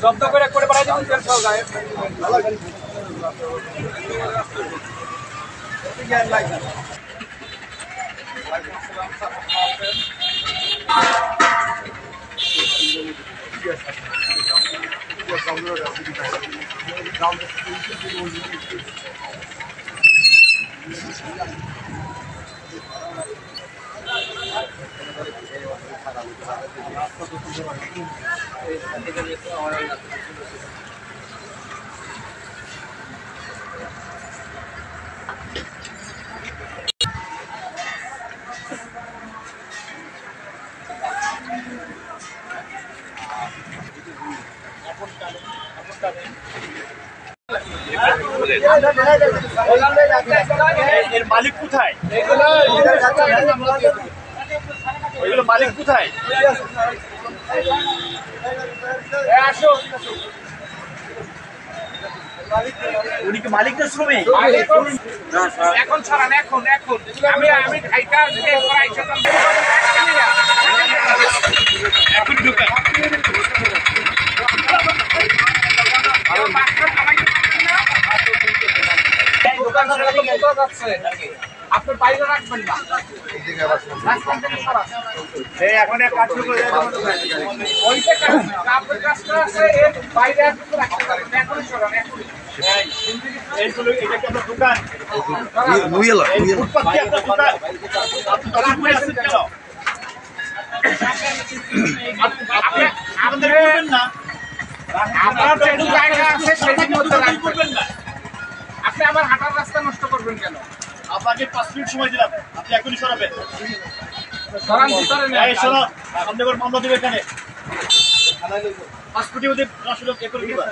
জব্দ করে পাঠাই দেবেন তেল সহ গায়ে। এর মালিক কোথায়? এগুলো মালিক কোথায়? উনি কি মালিক না শ্রমিক? এখন ছাড়ান, এখন আমি খাইটা এখন ঢুকান। আপনার বাইরে রাখবেন না, এখন এক কাজ শুরু করে ওইটা আপনার কাজটা আছে এর বাইরে রাখতে পারেন। এখনই সরান, এখনই। এইগুলো এটা কি আপনার দোকান? এই ফুটপাত কি আপনার দোকান? আপনি দোকান করে আছেন কেন? আপনি আমাদের বলবেন না। আপনার যেটুকু জায়গা আছে সেটির মধ্যে করবেন না। আপনি আমার হাঁটার রাস্তা নষ্ট করবেন কেন? আপনাকে 5 মিনিট সময় দিলাম, আপনি এখনই সরাবেন। সরান, ভিতরে নেন। এই শোনো, আপনি এবার মামলা দেবে এখানে। 5 কোটি ওদের আসলে এ করে দিবা।